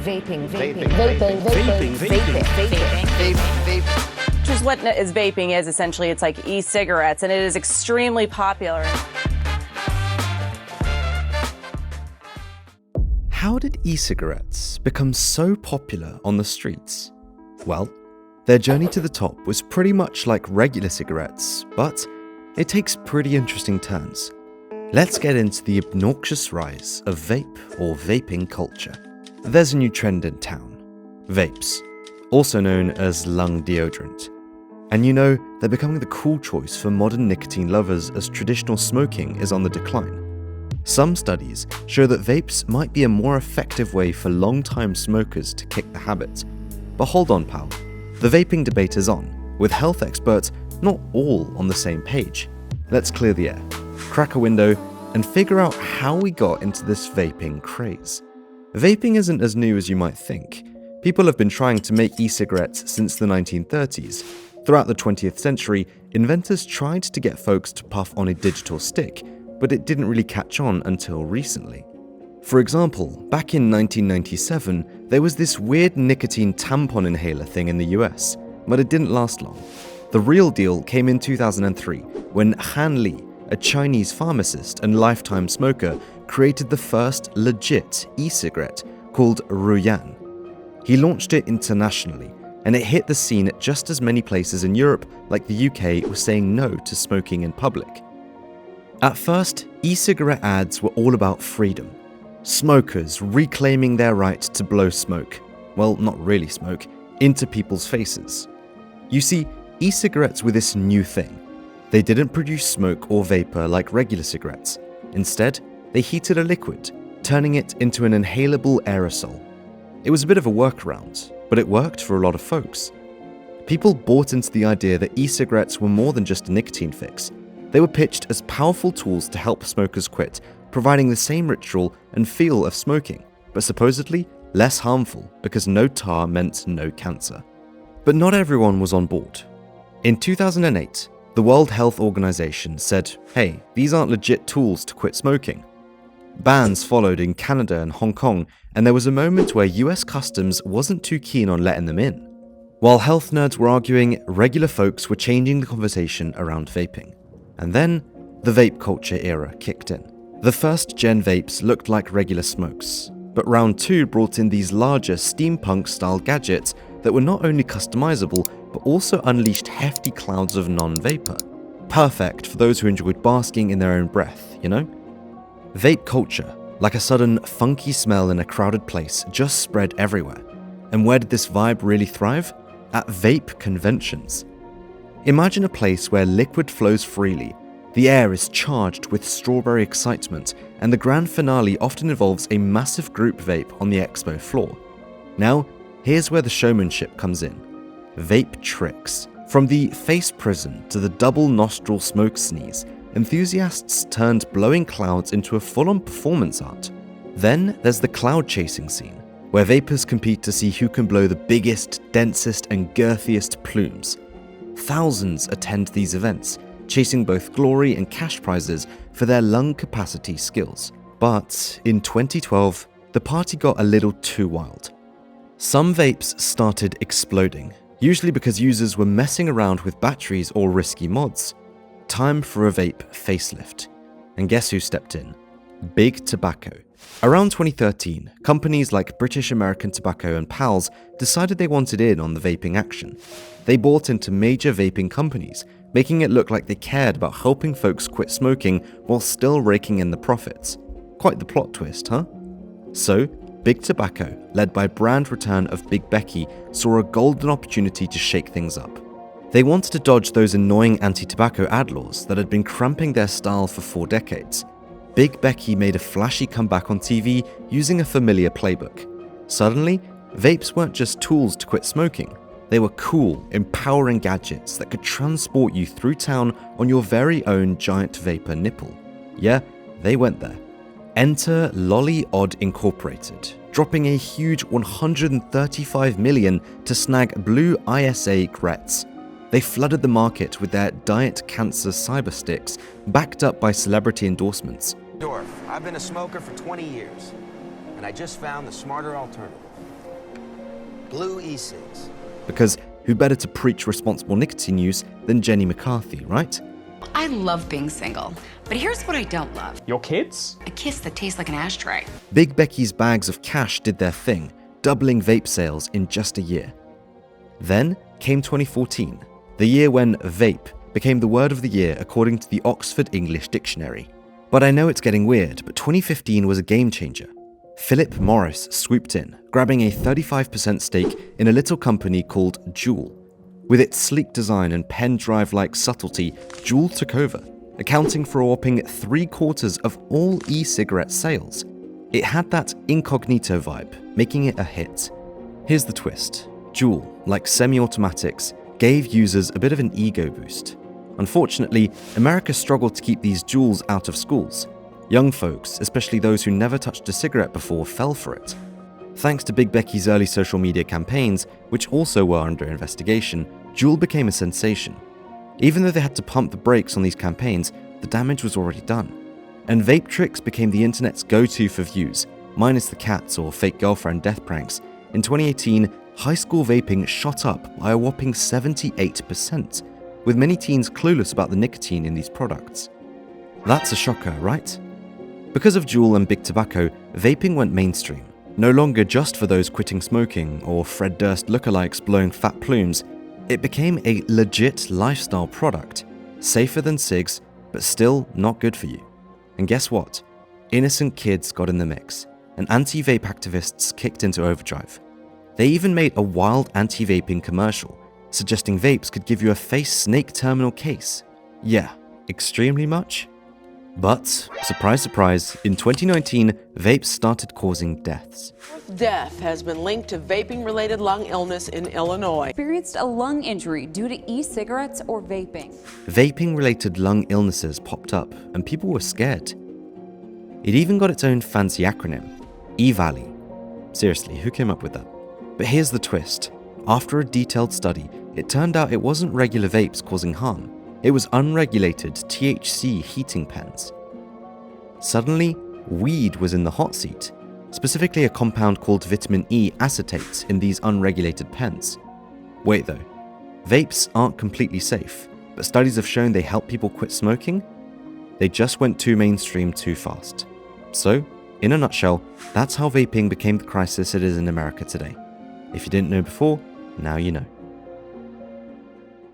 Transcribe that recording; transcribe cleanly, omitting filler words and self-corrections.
Which is what vaping is, essentially. It's like e-cigarettes, and it is extremely popular. How did e-cigarettes become so popular on the streets? Well, their journey to the top was pretty much like regular cigarettes, but it takes pretty interesting turns. Let's get into the obnoxious rise of vape or vaping culture. There's a new trend in town: vapes, also known as lung deodorant. And you know, they're becoming the cool choice for modern nicotine lovers as traditional smoking is on the decline. Some studies show that vapes might be a more effective way for long-time smokers to kick the habit. But hold on, pal. The vaping debate is on, with health experts not all on the same page. Let's clear the air, crack a window, and figure out how we got into this vaping craze. Vaping isn't as new as you might think. People have been trying to make e-cigarettes since the 1930s. Throughout the 20th century, inventors tried to get folks to puff on a digital stick, but it didn't really catch on until recently. For example, back in 1997, there was this weird nicotine tampon inhaler thing in the US, but it didn't last long. The real deal came in 2003, when Han Li, a Chinese pharmacist and lifetime smoker, created the first legit e-cigarette called Ruyan. He launched it internationally, and it hit the scene at just as many places in Europe like the UK were saying no to smoking in public. At first, e-cigarette ads were all about freedom. Smokers reclaiming their right to blow smoke, well, not really smoke, into people's faces. You see, e-cigarettes were this new thing. They didn't produce smoke or vapor like regular cigarettes. Instead, they heated a liquid, turning it into an inhalable aerosol. It was a bit of a workaround, but it worked for a lot of folks. People bought into the idea that e-cigarettes were more than just a nicotine fix. They were pitched as powerful tools to help smokers quit, providing the same ritual and feel of smoking, but supposedly less harmful because no tar meant no cancer. But not everyone was on board. In 2008, the World Health Organization said, hey, these aren't legit tools to quit smoking. Bans followed in Canada and Hong Kong, and there was a moment where US Customs wasn't too keen on letting them in. While health nerds were arguing, regular folks were changing the conversation around vaping. And then, the vape culture era kicked in. The first gen vapes looked like regular smokes, but round 2 brought in these larger steampunk-style gadgets that were not only customizable, but also unleashed hefty clouds of non-vapor. Perfect for those who enjoyed basking in their own breath, you know? Vape culture, like a sudden funky smell in a crowded place, just spread everywhere. And where did this vibe really thrive? At vape conventions. Imagine a place where liquid flows freely, the air is charged with strawberry excitement, and the grand finale often involves a massive group vape on the expo floor. Now, here's where the showmanship comes in. Vape tricks. From the face prison to the double nostril smoke sneeze, enthusiasts turned blowing clouds into a full-on performance art. Then there's the cloud chasing scene, where vapors compete to see who can blow the biggest, densest, and girthiest plumes. Thousands attend these events, chasing both glory and cash prizes for their lung capacity skills. But in 2012, the party got a little too wild. Some vapes started exploding, usually because users were messing around with batteries or risky mods. Time for a vape facelift. And guess who stepped in? Big Tobacco. Around 2013, companies like British American Tobacco and Pals decided they wanted in on the vaping action. They bought into major vaping companies, making it look like they cared about helping folks quit smoking while still raking in the profits. Quite the plot twist, huh? So, Big Tobacco, led by brand return of Big Becky, saw a golden opportunity to shake things up. They wanted to dodge those annoying anti-tobacco ad laws that had been cramping their style for 4 decades. Big Becky made a flashy comeback on TV using a familiar playbook. Suddenly, vapes weren't just tools to quit smoking. They were cool, empowering gadgets that could transport you through town on your very own giant vapor nipple. Yeah, they went there. Enter Lolly Odd Incorporated, dropping a huge $135 million to snag Blue ISA Gretz. They flooded the market with their diet cancer cyber sticks, backed up by celebrity endorsements. I've been a smoker for 20 years, and I just found the smarter alternative. Blue e-cigs. Because who better to preach responsible nicotine use than Jenny McCarthy, right? I love being single, but here's what I don't love. Your kids? A kiss that tastes like an ashtray. Big Becky's bags of cash did their thing, doubling vape sales in just a year. Then came 2014, the year when vape became the word of the year according to the Oxford English Dictionary. But I know it's getting weird, but 2015 was a game changer. Philip Morris swooped in, grabbing a 35% stake in a little company called Juul. With its sleek design and pen drive-like subtlety, Juul took over, accounting for a whopping 3/4 of all e-cigarette sales. It had that incognito vibe, making it a hit. Here's the twist. Juul, like semi-automatics, gave users a bit of an ego boost. Unfortunately, America struggled to keep these Juuls out of schools. Young folks, especially those who never touched a cigarette before, fell for it. Thanks to Big Becky's early social media campaigns, which also were under investigation, Juul became a sensation. Even though they had to pump the brakes on these campaigns, the damage was already done. And vape tricks became the internet's go-to for views, minus the cats or fake girlfriend death pranks. In 2018, high school vaping shot up by a whopping 78%, with many teens clueless about the nicotine in these products. That's a shocker, right? Because of Juul and Big Tobacco, vaping went mainstream, no longer just for those quitting smoking or Fred Durst lookalikes blowing fat plumes. It became a legit lifestyle product, safer than cigs, but still not good for you. And guess what? Innocent kids got in the mix, and anti-vape activists kicked into overdrive. They even made a wild anti-vaping commercial, suggesting vapes could give you a face snake terminal case. Yeah, extremely much? But, surprise surprise, in 2019, vapes started causing deaths. Death has been linked to vaping-related lung illness in Illinois. Experienced a lung injury due to e-cigarettes or vaping. Vaping-related lung illnesses popped up, and people were scared. It even got its own fancy acronym, Valy. Seriously, who came up with that? But here's the twist. After a detailed study, it turned out it wasn't regular vapes causing harm. It was unregulated THC heating pens. Suddenly, weed was in the hot seat, specifically a compound called vitamin E acetate in these unregulated pens. Wait though, vapes aren't completely safe, but studies have shown they help people quit smoking? They just went too mainstream too fast. So, in a nutshell, that's how vaping became the crisis it is in America today. If you didn't know before, now you know.